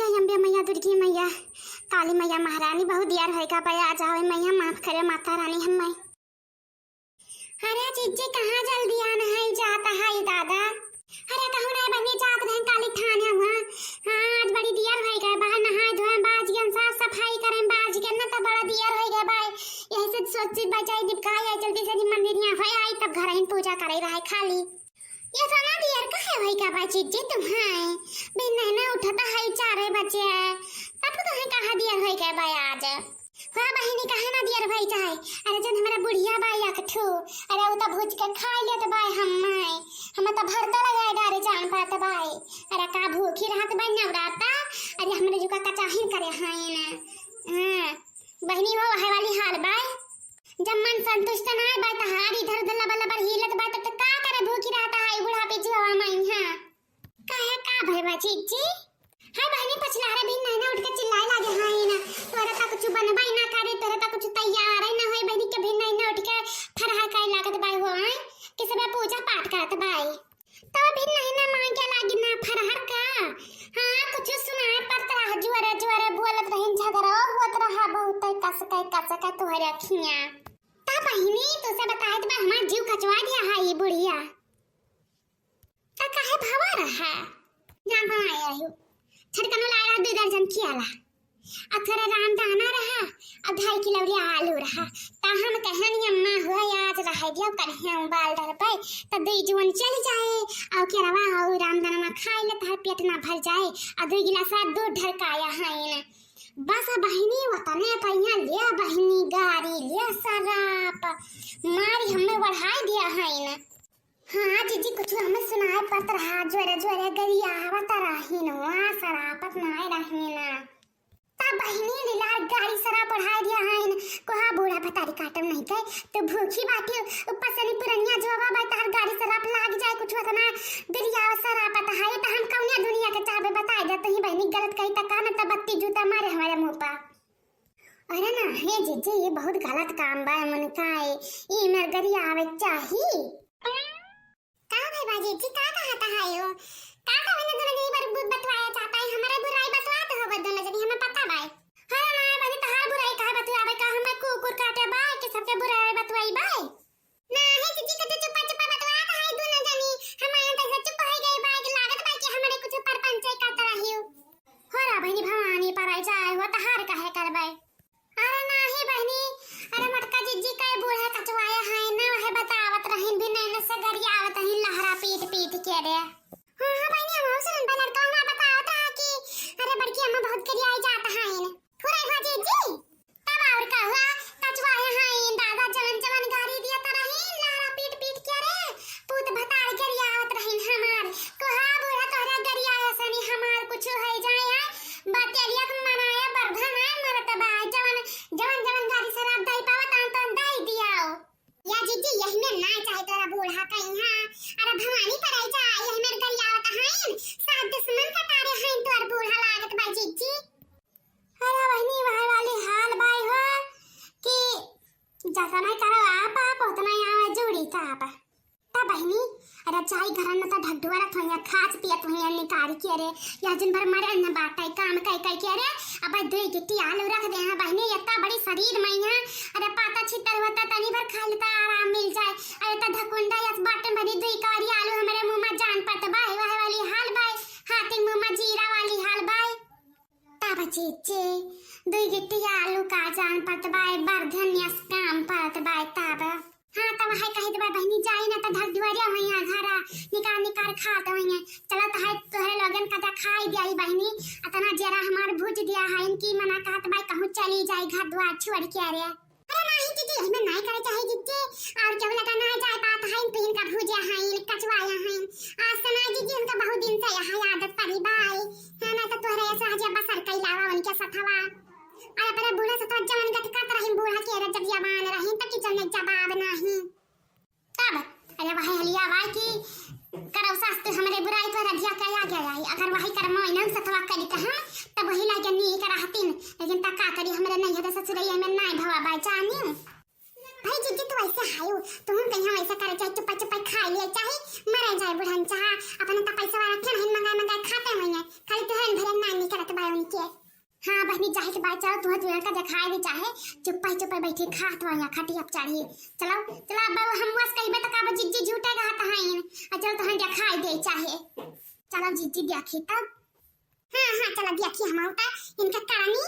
जय अम्बे मैया, दुर्गी मैया, काली मैया, महारानी बहुत दियार है का पाया आ जाओ मैया, माफ करे माता रानी हमें। अरे जीजे कहाँ जल्दी आना है, जाता है दादा। अरे कहूँ ना बनी जात रहे काली थाने हुआ। हाँ आज बड़ी दियार है गए, बाहर नहाए धोए बाज के साफ सफाई करें बाज के ना, तो बड़ा दियार है गए भाई। यही से सोची बचाई दीपकाई आई जल्दी से मंदिर यहाँ है आई, तब घर ही पूजा करे रहे खाली। ये तो ना दियार कहे भाई का बाची जी तुम है बिन ना उठता है 4 बजे है, तब तो है कहा दियार है गए भाई आज। हाँ बहिनी कहे ना दियार भाई चाहे। अरे जन हमारा बुढ़िया भाई आकठू, अरे वो तो भूज के खा लिया तो भाई हम तो भरता लगाए डारे जान पाते भाई। अरे का भूखी रहत भाई नवराता, अरे हमरे जो का कचाहिन करे हैं ना। हां बहिनी वो है वाली हाल भाई, जब मन संतुष्ट ना है भाई तो हार इधर उधर लबा लबा हिलत भाई तो का करे भूखी रहता है बुढ़ा पे जो हवा में। हां काहे का भाई बाची जी हाय बहनी पछला रे दिन ना उठ के चिल्लाए लागे हां ना, तोरा ता कुछ बनबाई ना करे, तोरा ता कुछ तैयार है ना होई बहनी के भिन ना उठ के फरहा काई लागत भाई हो है कि सब पूजा पाठ करत भाई, तो भिन ना मां के लागी ना फरहर का। हां कुछ सुनाए पर तरह जुरे जुरे बोलत रहिन झगड़ा होत रहा बहुत कस का तोहरे अखियां। ता बहनी तो से बताए तो हमार जीव खचवा दिया है ये बुढ़िया, ता काहे भावा रहा जान बनाया है छड़कनो लाया 2 दर्जन कियाला, अथरे राम दाना रहा, अब 2.5 किलो आलू रहा, ता हम कहनी अम्मा हो आज रह दियो करहे बाल डर पे त 2 जुवन चल जाए और के रवा और राम दाना में खाई ले तार पेट ना भर जाए और 2 गिलास दूध ढरकाया है ना। बस बहिनी वतने पैया ले बहिनी गाड़ी ले सराप मारी हमें बढ़ाई दिया है ना। हाँ जीजी कुछ हमें सुनाए पत्र रहा जोरे जोरे गरिया आवत रही ना सरापत नाय रही ना, ता बहिनी लीलार गाड़ी सरा बढ़ा दिया है ना। कोहा बूढ़ा भतारी काटम नहीं गए तो भूखी बाटी ऊपर से नी पुरनिया जोवा भाई तार गाड़ी सराप लाग जाए कुछ वतना गरिया सरापत है तो हम कौनिया दुनिया के चाबे बताए देते ही बहिनी गलत कही तक ना तो बत्ती जूता मारे हमारे मुंह पर। अरे ना हे जीजी ये बहुत गलत काम बा मन काए ई मेर गरिया आवे चाहिए का भाई बाजी जी का कहता है यो का मैंने दोनों जनी पर बुद बतवाया चाहता है हमारे बुराई बतवाते हो दोनों जनी हमें पता भाई। हां ना बनी तहार बुराई का बतवावे का हमें कुकुर काटे भाई के सबके बुराई बतवाई भाई ना है जीजी का चुप चुप बतवाता है दोनों जनी हमारे तो चुप हो गई भाई के लागत भाई कि हमारे कुछ परपंच करता रही हो रा बहनी भवानी पर आई जाए हो तहार काहे करबै। अरे नाही बहनी अरे मटका जीजी का बूढ़ा कचवाया है ना वह बतावत रहिन भी नहीं से गरिया आवत है लहरा पीट पीट के रे। हां बहनी हम सुन पर लड़का ना बतावत है कि अरे बड़की अम्मा बहुत गरिया आई जाता है पूरा हो जीजी तब और का हुआ कचवाया है दादा जवन गाड़ी दिया त रही लहरा पीट पीट के रे पूत भतार गरिया आवत रहिन हमार कोहा बूढ़ा तोरा गरिया ऐसा हमार कुछ है जाए बतेलिया मनाया बरधन है मरत बा जवन गाड़ी शराब दई पावत तो दई दियाओ या जीजी यही में ना चाहे तोरा बूढ़ा कहीं हां अरे भवानी पर आई जा यही मेर गरिया आवत है साथ दुश्मन कटारे हैं तोर बूढ़ा लागत बा जीजी। अरे बहनी भाई वाली हाल भाई हो कि जैसा नहीं करो आप उतना आवे जोड़ी का आप ता बहनी अरे चाय घर न त ढगडुआ रख होया खाच पियत होया निकारी के रे या दिन भर मरे न बाटाई काम कई के रे अब 2 गिट्टी आलू रख दे हां बहनी इतना बड़ी शरीर में है अरे पाता छितर होता तनी भर खा लेता आराम मिल जाए अरे त धकुंडा या बाटन भरी 2 कारी आलू हमारे मुंह में जान पत भाई वह वाली हाल भाई हाथी मुंह में जीरा वाली हाल भाई ता बचीचे 2 गिट्टी आलू का जान पत भाई बरधन या काम पत भाई तब हां तब है कहि दे बहनी जाई ना त धर दुआरिया होइया घरा निकार खात होइया चलत है तोहरे लगन का खाई दियाई बहनी अतना जरा हमार भूज दिया है इनकी मना कहत भाई कहूं चली जाए घर द्वार छोड़ के रे। अरे नहीं जीजी हमें नहीं करे चाहे जीजी और क्यों लगा ना जाए बात है तो इनका भूजा है इन कचवाया है आज सना जीजी उनका बहुत दिन से यह आदत पड़ी भाई है ना तो तोहरे ऐसा जब बसर कई लावा उनके सथवा अरे पर बूढ़ा सतवा जवन गटका रही बूढ़ा के रे जब जवान रही तक किचन में जवाब नहीं तब अरे वही हलिया भाई की करो शास्त्र हमारे बुराई पर रजिया कया गया है अगर वही कर्म इनम सतवा करी त हम तब वही लागे नी करहतिन लेकिन तका करी हमरे नहीं है ससुरैया में नहीं भवा भाई जानी भाई जीजी तो ऐसे हायो तुम कहीं ऐसा करे चाहे चुप खा ले चाहे मरे जाए बुढ़न चाह अपन त पैसा वाला थे नहीं मंगा खाते होइए खाली तो हन भरे ना नहीं करत बा उनके। हाँ बहनी जाए के बाद चलो तुम्हें तुरंत का दिखाए दे चाहे चुप्पा बैठे खात वहाँ खटी अब चढ़ी। चलो चलो अब हम बस कहीं तक अब जिज्जी झूठे कहता है चलो तो हम दिखाई दे चाहे। चलो जिज्जी देखी तब। हाँ हाँ चलो देखिए हम होता इनका कहानी